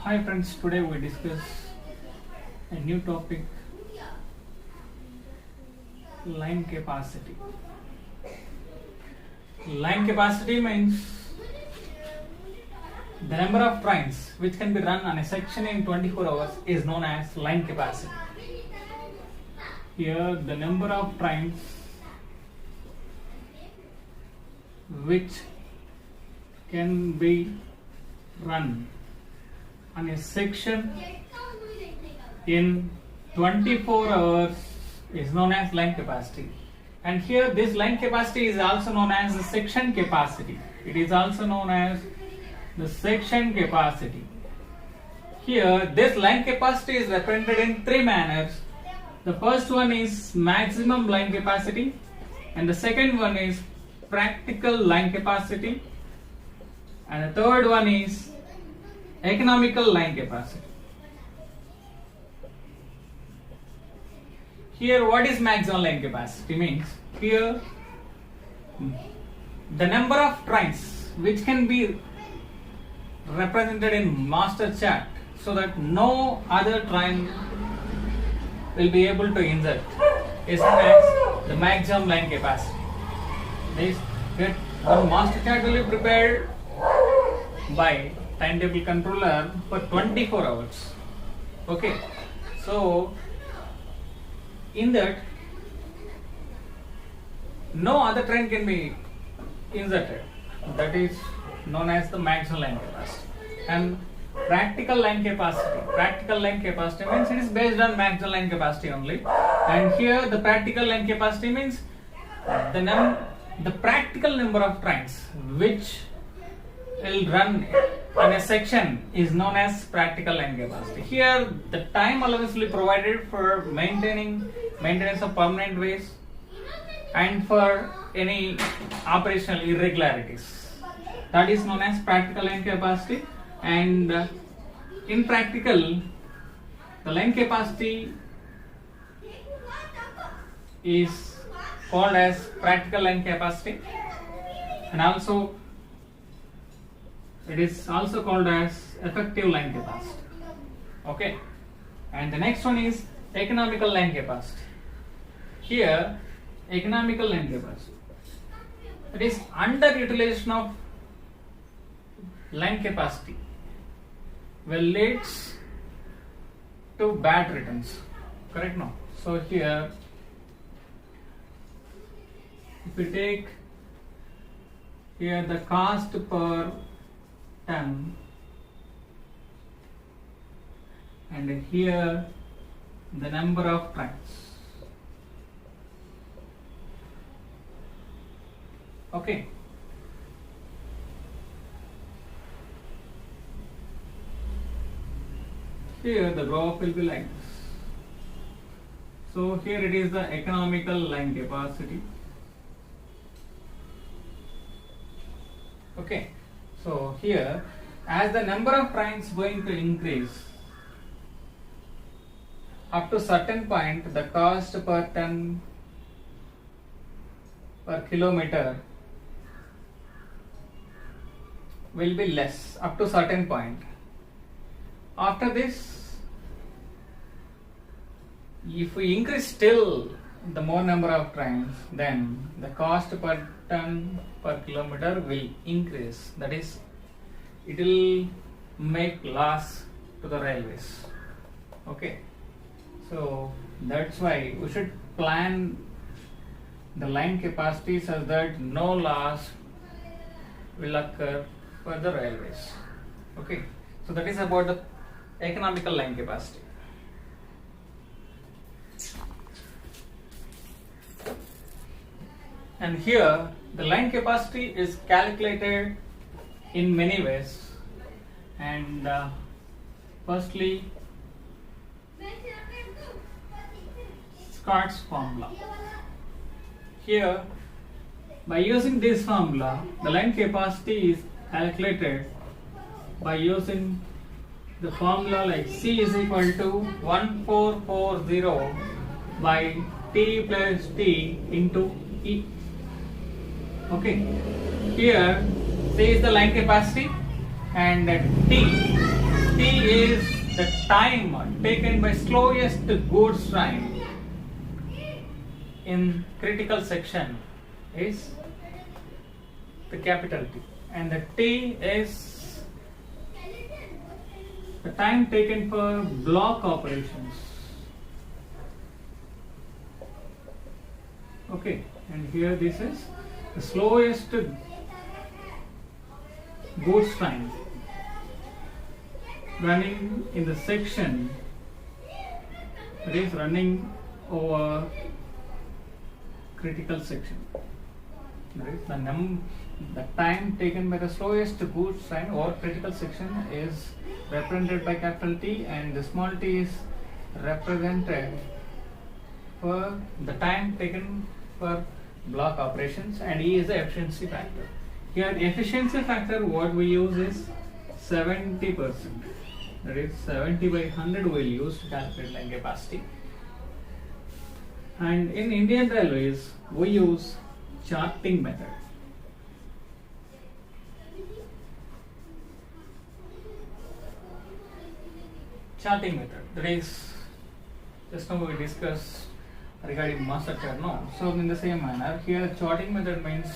Hi friends, today we discuss a new topic, line capacity. Line capacity means the number of trains which can be run on a section in 24 hours is known as line capacity. Here the number of trains which can be run on a section in 24 hours is known as line capacity. And here this line capacity is also known as the section capacity. It is also known as the section capacity. Here this line capacity is represented in three manners. The first one is maximum line capacity, and the second one is practical line capacity, and the third one is economical line capacity. Here what is maximum line capacity means? Here the number of trains which can be represented in master chart so that no other train will be able to insert is known as the maximum line capacity. This one master chart will be prepared by timetable controller for 24 hours. Okay, so in that no other train can be inserted. That is known as the maximum line capacity. And practical line capacity means it is based on maximum line capacity only. And here the practical line capacity means the practical number of trains which will run on a section is known as practical line capacity. Here the time allowance will be provided for maintenance of permanent ways and for any operational irregularities. That is known as practical line capacity. And in practical, the line capacity is called as practical line capacity, and also it is also called as effective line capacity. Okay, and the next one is economical line capacity. Here economical line capacity, it is underutilization of line capacity will leads to bad returns. Correct? No. So here if we take here the cost per ton and here the number of trains. Okay. Here the graph will be like this. So here it is the economical line capacity. Okay. So here as the number of trains going to increase up to certain point, the cost per ton per kilometer will be less up to certain point. After this, if we increase still the more number of trains, then the cost per ton per kilometer will increase. That is, it will make loss to the railways. Okay, so that's why we should plan the line capacity such that no loss will occur for the railways. Okay, so that is about the economical line capacity. And here the line capacity is calculated in many ways. And firstly, Scott's formula. Here by using this formula, the line capacity is calculated by using the formula like C is equal to 1440 by T plus T into E. Okay, here C is the line capacity and T T is the time taken by slowest goods train in critical section is the capital T, and the T is the time taken for block operations. Okay, and here this is the slowest goods train running in the section that is running over critical section. That is the time taken by the slowest goods train over critical section is represented by capital T, and the small t is represented for the time taken for block operations, and E is the efficiency factor. Here the efficiency factor what we use is 70%. That is 70 by 100 we will use to calculate line capacity. And in Indian Railways we use charting method. Charting method, that is, just now we discussed regarding mass structure, no? So in the same manner, here charting method means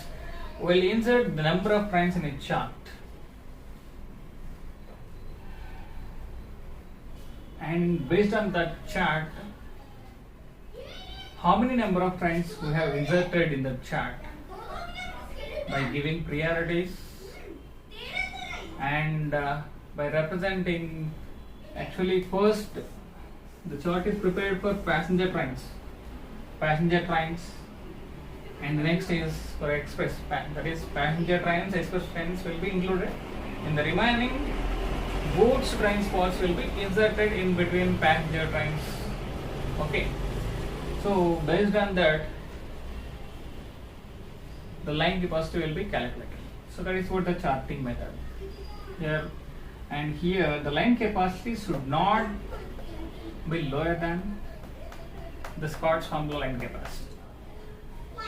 we'll insert the number of trains in a chart, and based on that chart, how many number of trains we have inserted in the chart by giving priorities and by representing, actually first the chart is prepared for passenger trains, and the next is for express, that is passenger trains, express trains will be included. In the remaining, goods transports will be inserted in between passenger trains. Okay, so based on that, the line capacity will be calculated. So that is what the charting method here. And here the line capacity should not be lower than the Scott's formula line capacity.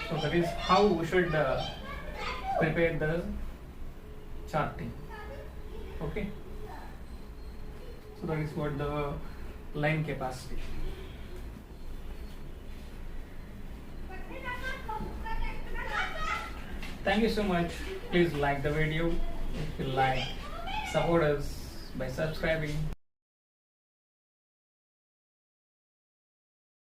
So that is how we should prepare the charting. Okay, so that is what the line capacity. Thank you so much. Please like the video. If you like, support us by subscribing.